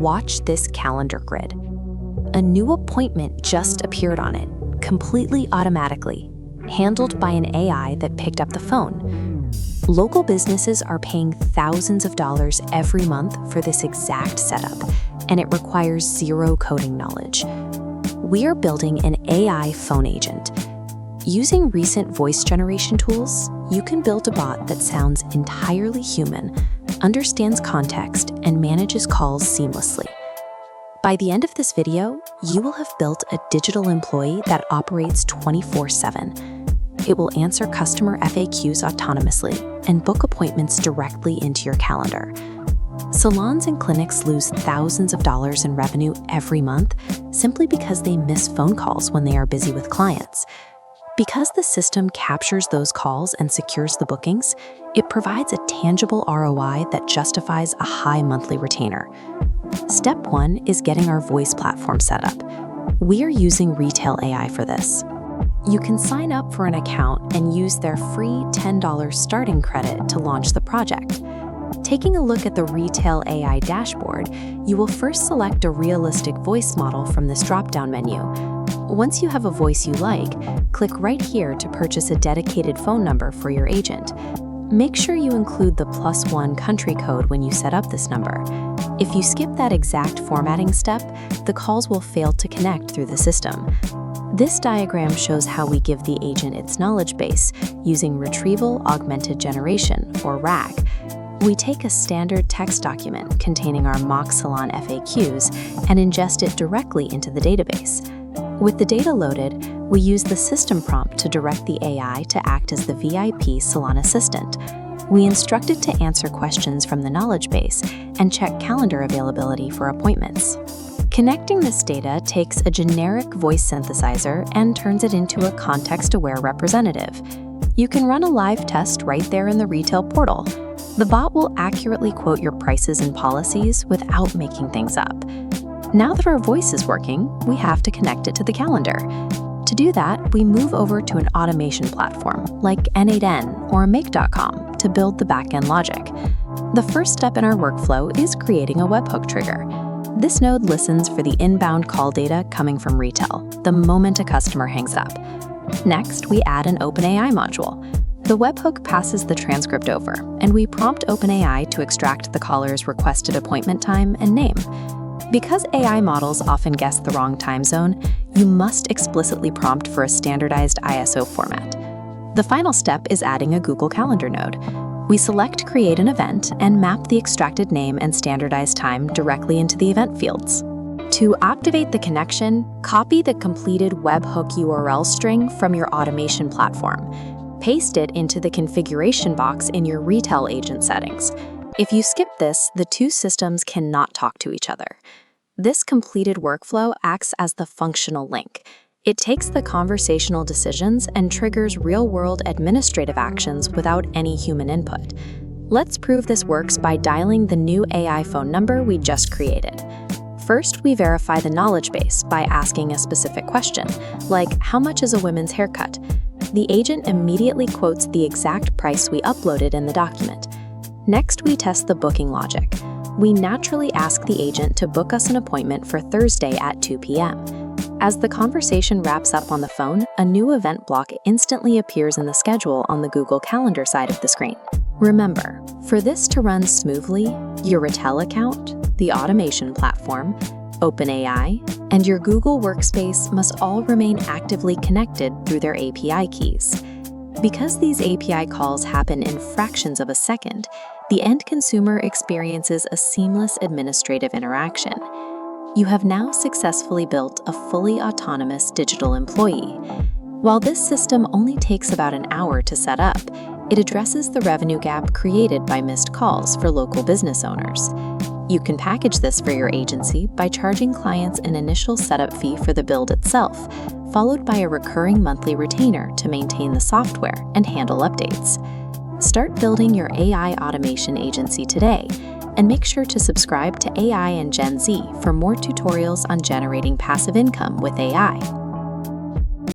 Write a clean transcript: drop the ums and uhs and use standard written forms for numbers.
watch this calendar grid. A new appointment just appeared on it, completely automatically, handled by an AI that picked up the phone. Local businesses are paying thousands of dollars every month for this exact setup, and it requires zero coding knowledge. We are building an AI phone agent. Using recent voice generation tools, you can build a bot that sounds entirely human, understands context, and manages calls seamlessly. By the end of this video, you will have built a digital employee that operates 24/7. It will answer customer FAQs autonomously and book appointments directly into your calendar. Salons and clinics lose thousands of dollars in revenue every month simply because they miss phone calls when they are busy with clients. Because the system captures those calls and secures the bookings, it provides a tangible ROI that justifies a high monthly retainer. Step 1 is getting our voice platform set up. We are using Retell AI for this. You can sign up for an account and use their free $10 starting credit to launch the project. Taking a look at the Retell AI dashboard, you will first select a realistic voice model from this drop-down menu. Once you have a voice you like, click right here to purchase a dedicated phone number for your agent. Make sure you include the +1 country code when you set up this number. If you skip that exact formatting step, the calls will fail to connect through the system. This diagram shows how we give the agent its knowledge base using Retrieval Augmented Generation, or RAG. We take a standard text document containing our mock salon FAQs and ingest it directly into the database. With the data loaded, we use the system prompt to direct the AI to act as the VIP salon assistant. We instruct it to answer questions from the knowledge base and check calendar availability for appointments. Connecting this data takes a generic voice synthesizer and turns it into a context-aware representative. You can run a live test right there in the Retell portal. The bot will accurately quote your prices and policies without making things up. Now that our voice is working, we have to connect it to the calendar. To do that, we move over to an automation platform like N8N or Make.com to build the backend logic. The first step in our workflow is creating a webhook trigger. This node listens for the inbound call data coming from Retell the moment a customer hangs up. Next, we add an OpenAI module. The webhook passes the transcript over, and we prompt OpenAI to extract the caller's requested appointment time and name. Because AI models often guess the wrong time zone, you must explicitly prompt for a standardized ISO format. The final step is adding a Google Calendar node. We select Create an Event and map the extracted name and standardized time directly into the event fields. To activate the connection, copy the completed webhook URL string from your automation platform. Paste it into the configuration box in your Retell agent settings. If you skip this, the two systems cannot talk to each other. This completed workflow acts as the functional link. It takes the conversational decisions and triggers real-world administrative actions without any human input. Let's prove this works by dialing the new AI phone number we just created. First, we verify the knowledge base by asking a specific question, like how much is a women's haircut? The agent immediately quotes the exact price we uploaded in the document. Next, we test the booking logic. We naturally ask the agent to book us an appointment for Thursday at 2 p.m. As the conversation wraps up on the phone, a new event block instantly appears in the schedule on the Google Calendar side of the screen. Remember, for this to run smoothly, your Retell account, the automation platform, OpenAI, and your Google Workspace must all remain actively connected through their API keys. Because these API calls happen in fractions of a second, the end consumer experiences a seamless administrative interaction. You have now successfully built a fully autonomous digital employee. While this system only takes about an hour to set up, it addresses the revenue gap created by missed calls for local business owners. You can package this for your agency by charging clients an initial setup fee for the build itself, followed by a recurring monthly retainer to maintain the software and handle updates. Start building your AI automation agency today, and make sure to subscribe to AI and Gen Z for more tutorials on generating passive income with AI.